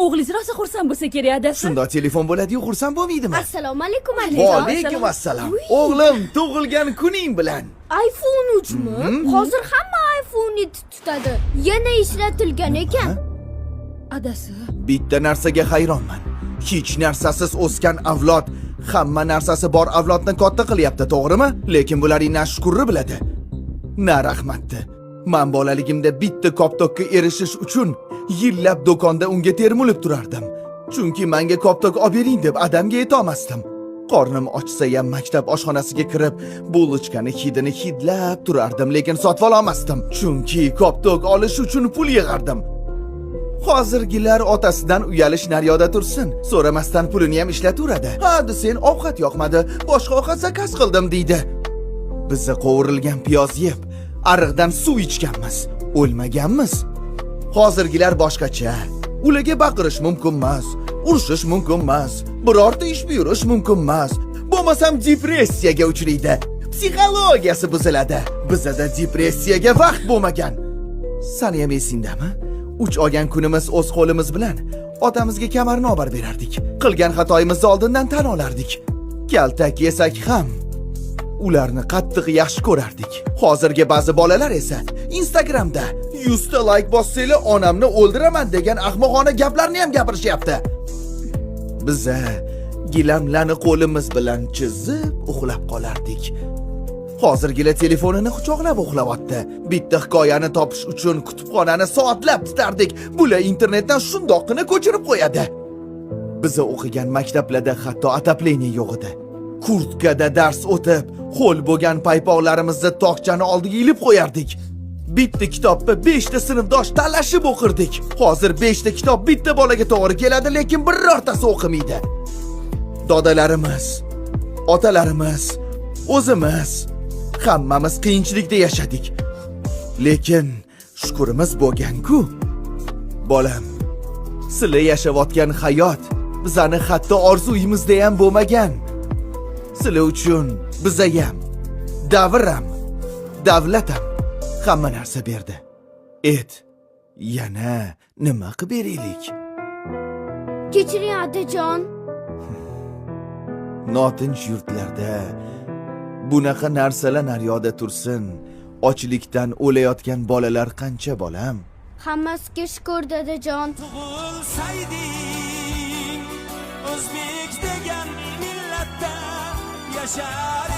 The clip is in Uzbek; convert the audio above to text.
O'g'lingiz rosa xursand bo'lsa kerak, adasi. Shunda telefon bo'ladi-yu, xursand bo'lmaydimi? Assalomu alaykum Va alijon. alaykum assalom. O'g'lim, tug'ilgan kuning bilan. iPhone 3 mi? Hozir hamma iPhone tutadi. Yana ishlatilgan ekan. Adasi. Bitta narsaga hayronman. Hech narsasiz o'sgan avlod hamma narsasi bor avlodni katta qilyapti, to'g'rimi? Lekin bularning na shukurni biladi, na rahmatni. Men bolaligimda bitta koptokka erishish uchun yillab do'konda unga termulib turardim. Chunki menga koptok olib bering deb adamga aytolmasdim. Qornim ochsa ham maktab oshxonasiga kirib, bulochkani hidini hidlab turardim, lekin sotib olmasdim. Chunki koptok olish uchun pul yig'ardim. Hozirgilar otasidan uyalish naryoda tursin, so'ramasdan pulini ham ishlataveradi. Ha, sen ovqat yoqmadi, boshqa ovqat zakaz qildim deydi. Bizni qovurilgan piyoz yeb, ariqdan suv ichganmiz, o'lmaganmiz. Hozirgilar boshqacha. Ularga baqirish mumkin emas, urishish mumkin emas, birorta ish buyurish mumkin emas. Bo'lmasam depressiyaga uchraydi, psixologiyasi buziladi. Bizda depressiyaga vaqt bo'lmagan. Sani ham esingdami? 3 olgan kunimiz o'z qo'limiz bilan otamizga kamarni olib berardik. Qilgan xatoyimizni oldindan tan olardik. Kaltak yesak ham ularni qattiq yaxshi ko'rardik. Hozirgi ba'zi bolalar esa Instagramda 100 ta like bossanglar onamni o'ldiraman degan ahmoqona gaplarni ham gapirishyapti. Biza gilamlarni qo'limiz bilan chizib uxlab qolardik. Hozirgilar telefonini quchoqlab uxlayapti. Bitta hikoyani topish uchun kutubxonani soatlab tutardik. Bular internetdan shundoqqina ko'chirib qo'yadi. Biz o'qigan maktablarda hatto atapleniya yo'q edi. Kurtkada dars o'tib, qo'l bo'lgan paypoqlarimizni tokchani oldiga ilib qo'yardik. Bitta kitobni 5 ta sinfdosh talashib o'qirdik. Hozir 5 ta kitob bitta bolaga to'g'ri keladi, lekin birortasi o'qimaydi. Dodalarimiz, otalarimiz, o'zimiz hammamiz qiyinchilikda yashadik. Lekin shukurimiz bo'lgan-ku. Bolam, sizlar yashayotgan hayot bizani hatto orzuyimizda ham bo'lmagan. Sizlar uchun biza ham, davram, davlatam hamma narsa berdi. Yana nima qilib beraylik? Kechiring otajon. Notinch yurtlarda bunaqa narsalar naryoda tursin. Ochlikdan o'layotgan bolalar qancha, bolam? Hammasiga shukur dadajon. Tug'ilsayding o'zbek degan millatda yashar